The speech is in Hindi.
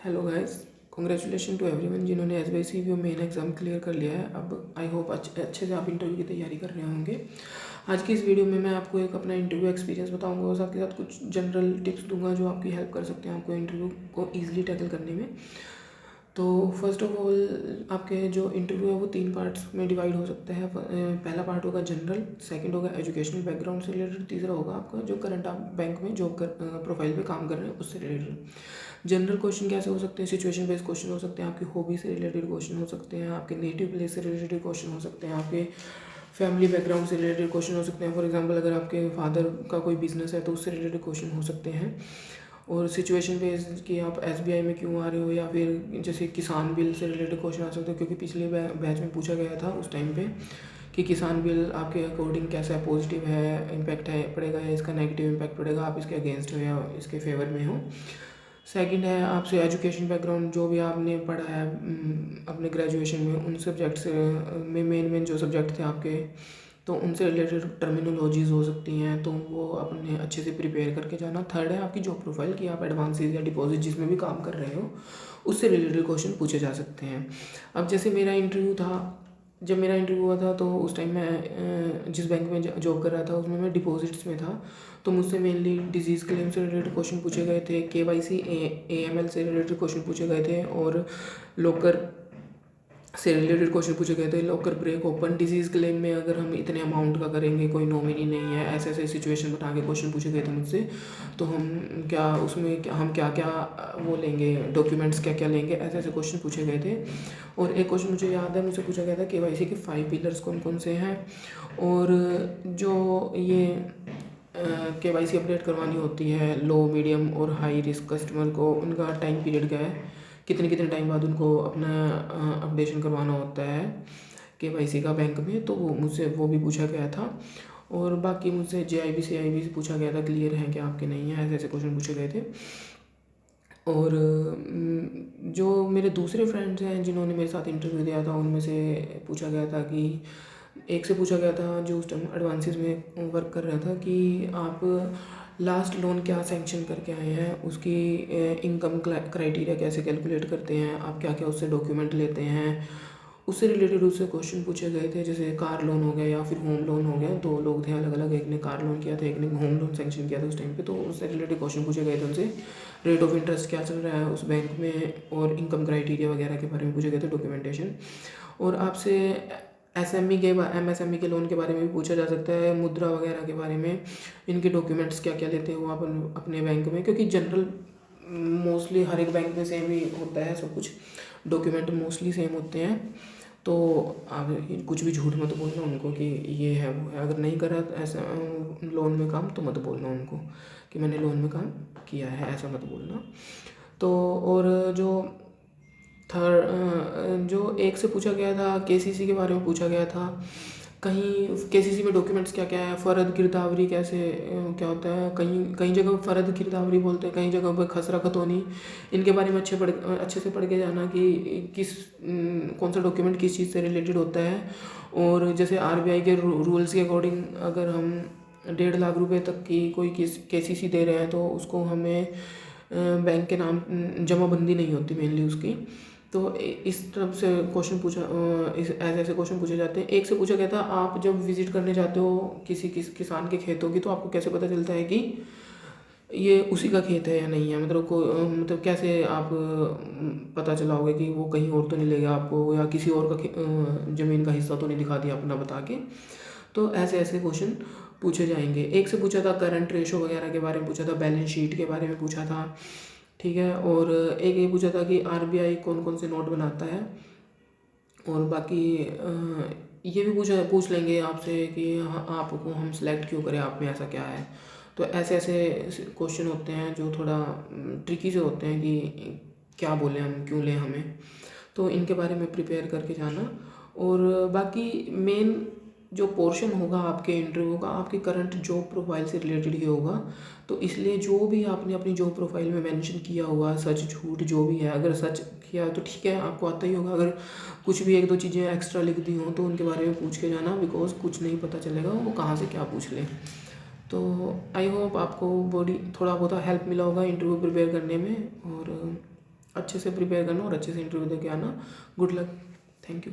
Hello guys, congratulation to everyone जिन्होंने S Y C V main exam clear कर लिया है। अब आई होप अच्छे से आप इंटरव्यू की तैयारी कर रहे होंगे। आज की इस वीडियो में मैं आपको एक अपना इंटरव्यू एक्सपीरियंस बताऊंगा और साथ के साथ कुछ जनरल टिप्स दूंगा जो आपकी हेल्प कर सकते हैं आपको इंटरव्यू को ईजिली टैकल करने में। तो फर्स्ट ऑफ ऑल आपके जो इंटरव्यू है वो 3 पार्ट्स में डिवाइड हो सकते हैं। पहला पार्ट होगा जनरल, सेकंड होगा एजुकेशनल बैकग्राउंड से रिलेटेड, तीसरा होगा आपका जो करंट आप बैंक में जॉब कर प्रोफाइल पे काम कर रहे हैं उससे रिलेटेड। जनरल क्वेश्चन कैसे हो सकते हैं? सिचुएशन बेस्ड क्वेश्चन हो सकते हैं, आपकी हॉबी से रिलेटेड क्वेश्चन हो सकते हैं, आपके नेटिव प्लेस से रिलेटेड क्वेश्चन हो सकते हैं, आपके फैमिली बैकग्राउंड से रिलेटेड क्वेश्चन हो सकते हैं। फॉर एग्जांपल अगर आपके फादर का कोई बिजनेस है तो उससे रिलेटेड क्वेश्चन हो सकते हैं। और सिचुएशन बेस्ड कि आप एसबीआई में क्यों आ रहे हो, या फिर जैसे किसान बिल से रिलेटेड क्वेश्चन आ सकते हो, क्योंकि पिछले बैच में पूछा गया था उस टाइम पे कि किसान बिल आपके अकॉर्डिंग कैसा है, पॉजिटिव है इम्पैक्ट है पड़ेगा या इसका नेगेटिव इम्पैक्ट पड़ेगा, आप इसके अगेंस्ट हो या इसके फेवर में हो। सेकंड है आपसे एजुकेशन बैकग्राउंड, जो भी आपने पढ़ा है अपने ग्रेजुएशन में उन सब्जेक्ट से में मेन जो सब्जेक्ट थे आपके, तो उनसे रिलेटेड टर्मिनोलॉजीज़ हो सकती हैं, तो वो अपने अच्छे से प्रिपेयर करके जाना। थर्ड है आपकी जॉब प्रोफाइल कि आप एडवांसेस या डिपॉजिट जिसमें भी काम कर रहे हो उससे रिलेटेड क्वेश्चन पूछे जा सकते हैं। अब जैसे मेरा इंटरव्यू था, जब मेरा इंटरव्यू हुआ था तो उस टाइम मैं जिस बैंक में जॉब कर रहा था उसमें मैं डिपॉजिट्स में था। तो मुझसे मेनली डिजीज़ क्लेम से रिलेटेड क्वेश्चन पूछे गए थे, केवाईसी एएमएल से रिलेटेड क्वेश्चन पूछे गए थे, और लॉकर से रिलेटेड क्वेश्चन पूछे गए थे। Locker break open disease claim में अगर हम इतने अमाउंट का करेंगे, कोई नॉमिनी नहीं है, ऐसे ऐसे सिचुएशन बता के क्वेश्चन पूछे गए थे मुझसे, तो हम क्या उसमें क्या हम क्या क्या वो लेंगे, डॉक्यूमेंट्स क्या क्या लेंगे, ऐसे ऐसे क्वेश्चन पूछे गए थे। और एक क्वेश्चन मुझे याद है, मुझसे पूछा गया था केवाईसी के 5 पिलर्स कौन कौन से हैं, और जो ये केवाईसी अपडेट करवानी होती है लो मीडियम और हाई रिस्क कस्टमर को, उनका टाइम पीरियड क्या है, कितने कितने टाइम बाद उनको अपना अपडेशन करवाना होता है केवाईसी का बैंक में, तो वो मुझसे वो भी पूछा गया था। और बाकी मुझसे जेआईबी सीआईबी से पूछा गया था क्लियर हैं क्या आपके, नहीं है, ऐसे ऐसे क्वेश्चन पूछे गए थे। और जो मेरे दूसरे फ्रेंड्स हैं जिन्होंने मेरे साथ इंटरव्यू दिया था उनमें से पूछा गया था कि एक से पूछा गया था जो उस टाइम एडवांसेस में वर्क कर रहा था कि आप लास्ट लोन क्या सैंक्शन करके आए हैं, उसकी इनकम क्राइटेरिया कैसे कैलकुलेट करते हैं, आप क्या क्या उससे डॉक्यूमेंट लेते हैं, उससे रिलेटेड उससे क्वेश्चन पूछे गए थे। जैसे कार लोन हो गया या फिर होम लोन हो गया, 2 लोग थे अलग अलग, एक ने कार लोन किया था एक ने होम लोन सैंक्शन किया था उस टाइम पे, तो उससे रिलेटेड क्वेश्चन पूछे गए थे उनसे। रेट ऑफ इंटरेस्ट क्या चल रहा है उस बैंक में, और इनकम क्राइटेरिया वगैरह के बारे में पूछे गए थे, डॉक्यूमेंटेशन। और आपसे एसएमई के एमएसएमई के लोन के बारे में भी पूछा जा सकता है, मुद्रा वगैरह के बारे में, इनके डॉक्यूमेंट्स क्या क्या लेते हो आप अपने बैंक में, क्योंकि जनरल मोस्टली हर एक बैंक में सेम ही होता है सब कुछ, डॉक्यूमेंट मोस्टली सेम होते हैं। तो आप कुछ भी झूठ मत बोलना उनको कि ये है वो है, अगर नहीं करा ऐसा लोन में काम तो मत बोलना उनको कि मैंने लोन में काम किया है, ऐसा मत बोलना। तो और जो थर्ड जो एक से पूछा गया था केसीसी के बारे में पूछा गया था, कहीं केसीसी में डॉक्यूमेंट्स क्या क्या है, फ़र्द गिरदावरी कैसे क्या होता है, कहीं कहीं जगह फ़र्द गिरदावरी बोलते हैं, कहीं जगह पर खसरा खतौनी, इनके बारे में अच्छे से पढ़ के जाना कि किस कौन सा डॉक्यूमेंट किस चीज़ से रिलेटेड होता है। और जैसे आरबीआई के रूल्स के अकॉर्डिंग अगर हम 1.5 लाख रुपए तक की कोई केसीसी दे रहे हैं तो उसको हमें बैंक के नाम जमाबंदी नहीं होती मेनली उसकी। तो इस तरफ से क्वेश्चन पूछा इस ऐसे ऐसे क्वेश्चन पूछे जाते हैं। एक से पूछा गया था आप जब विजिट करने जाते हो किसान के खेतों की, तो आपको कैसे पता चलता है कि ये उसी का खेत है या नहीं है, मतलब मतलब कैसे आप पता चलाओगे कि वो कहीं और तो नहीं ले गया आपको, या किसी और का ज़मीन का हिस्सा तो नहीं दिखा दिया अपना बता के। तो ऐसे ऐसे क्वेश्चन पूछे जाएंगे। एक से पूछा था करंट रेशो वगैरह के बारे में पूछा था, बैलेंस शीट के बारे में पूछा था, ठीक है। और एक ये पूछा था कि आरबीआई कौन कौन से नोट बनाता है। और बाकी ये भी पूछ लेंगे आपसे कि आपको हम सिलेक्ट क्यों करें, आप में ऐसा क्या है। तो ऐसे ऐसे क्वेश्चन होते हैं जो थोड़ा ट्रिकी से होते हैं कि क्या बोलें हम, क्यों लें हमें, तो इनके बारे में प्रिपेयर करके जाना। और बाकी मेन जो पोर्शन होगा आपके इंटरव्यू का आपकी करंट जॉब प्रोफाइल से रिलेटेड ही होगा। तो इसलिए जो भी आपने अपनी जॉब प्रोफाइल में मेंशन किया होगा, सच झूठ जो भी है, अगर सच किया तो ठीक है आपको आता ही होगा, अगर कुछ भी 1-2 चीज़ें एक्स्ट्रा लिख दी हों तो उनके बारे में पूछ के जाना, बिकॉज कुछ नहीं पता चलेगा वो कहाँ से क्या पूछ लें। तो आई होप आपको बॉडी थोड़ा बहुत हेल्प मिला होगा इंटरव्यू प्रिपेयर करने में। और अच्छे से प्रिपेयर करना और अच्छे से इंटरव्यू दे के आना। Good luck. Thank you.